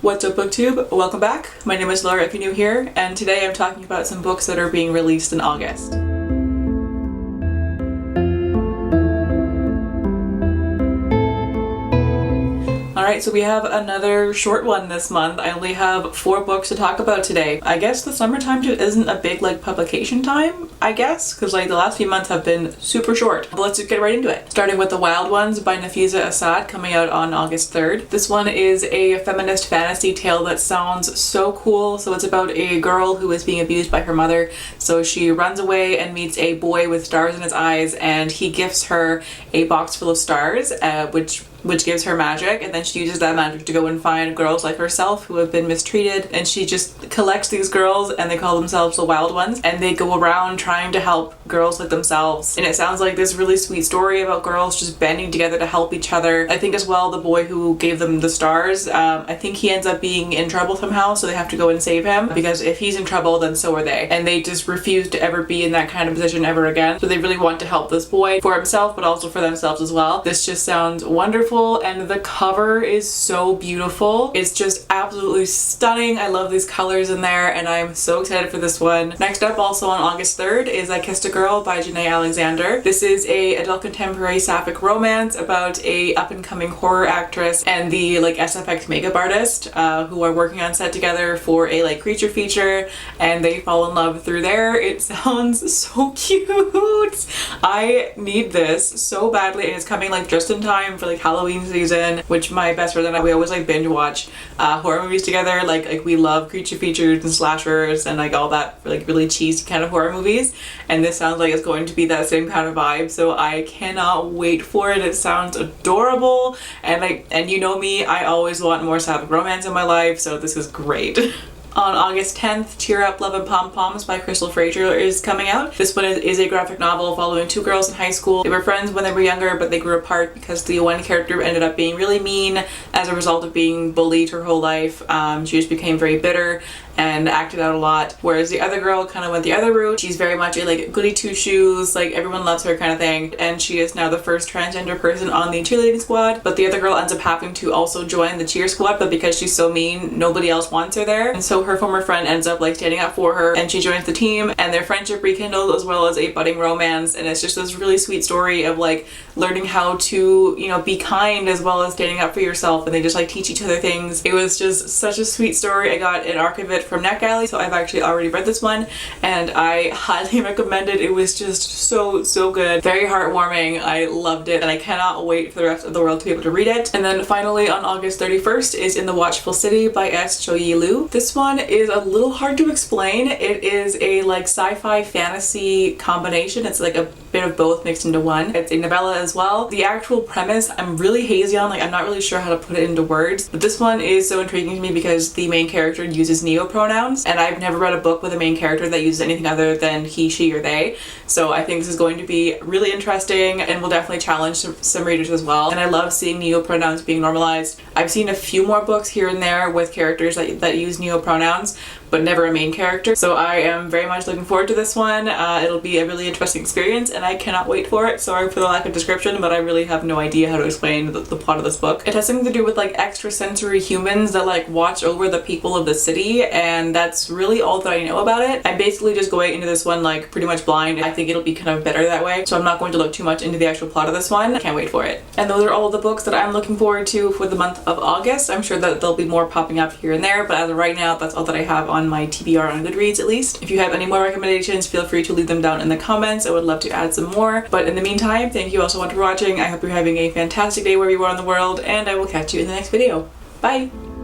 What's up, booktube? Welcome back. My name is Laura if you're new here, and today I'm talking about some books that are being released in August. Alright, so we have another short one this month. I only have 4 books to talk about today. I guess the summertime just isn't a big publication time, I guess, because the last few months have been super short. But let's just get right into it. Starting with The Wild Ones by Nafiza Azad, coming out on August 3rd. This one is a feminist fantasy tale that sounds so cool. So it's about a girl who is being abused by her mother. So she runs away and meets a boy with stars in his eyes, and he gifts her a box full of stars, which gives her magic, and then she uses that magic to go and find girls like herself who have been mistreated, and she just collects these girls and they call themselves the Wild Ones, and they go around trying to help girls like themselves. And it sounds like this really sweet story about girls just banding together to help each other. I think as well the boy who gave them the stars, I think he ends up being in trouble somehow, so they have to go and save him, because if he's in trouble then so are they, and they just refuse to ever be in that kind of position ever again. So they really want to help this boy for himself but also for themselves as well. This just sounds wonderful, and the cover is so beautiful. It's just absolutely stunning. I love these colors in there, and I'm so excited for this one. Next up, also on August 3rd, is I Kissed a Girl by Jennet Alexander. This is a adult contemporary sapphic romance about a up-and-coming horror actress and the SFX makeup artist who are working on set together for a creature feature, and they fall in love through there. It sounds so cute. I need this so badly, and it's coming just in time for Halloween season, which my best friend and I, we always binge watch horror movies together. We love creature features and slashers and all that really cheesy kind of horror movies, and this sounds like it's going to be that same kind of vibe, so I cannot wait for it. It sounds adorable, and you know me, I always want more sapphic romance in my life, so this is great. On August 10th, Cheer Up, Love and Pompoms by Frasier is coming out. This one is a graphic novel following 2 girls in high school. They were friends when they were younger, but they grew apart because the one character ended up being really mean as a result of being bullied her whole life. She just became very bitter and acted out a lot, whereas the other girl kind of went the other route. She's very much a goody two-shoes, everyone loves her kind of thing, and she is now the first transgender person on the cheerleading squad. But the other girl ends up having to also join the cheer squad, but because she's so mean, nobody else wants her there, and so her former friend ends up standing up for her, and she joins the team, and their friendship rekindles as well as a budding romance. And it's just this really sweet story of learning how to be kind as well as standing up for yourself, and they just teach each other things. It was just such a sweet story. I got an arc of it from NetGalley, so I've actually already read this one, and I highly recommend it. It was just so good, very heartwarming. I loved it, and I cannot wait for the rest of the world to be able to read it. And then finally on August 31st is In the Watchful City by Qiouyi. This one is a little hard to explain. It is a sci-fi fantasy combination. It's a bit of both mixed into one. It's a novella as well. The actual premise I'm really hazy on, I'm not really sure how to put it into words, but this one is so intriguing to me because the main character uses neo-pronouns, and I've never read a book with a main character that uses anything other than he, she, or they, so I think this is going to be really interesting and will definitely challenge some readers as well. And I love seeing neo-pronouns being normalized. I've seen a few more books here and there with characters that use neo-pronouns, but never a main character. So I am very much looking forward to this one. It'll be a really interesting experience, and I cannot wait for it. Sorry for the lack of description, but I really have no idea how to explain the plot of this book. It has something to do with extrasensory humans that watch over the people of the city, and that's really all that I know about it. I'm basically just going into this one pretty much blind. I think it'll be kind of better that way, so I'm not going to look too much into the actual plot of this one. I can't wait for it. And those are all of the books that I'm looking forward to for the month of August. I'm sure that there'll be more popping up here and there, but as of right now, that's all that I have on my TBR on Goodreads, at least. If you have any more recommendations, feel free to leave them down in the comments. I would love to add some more. But in the meantime, thank you all so much for watching. I hope you're having a fantastic day wherever you are in the world, and I will catch you in the next video. Bye!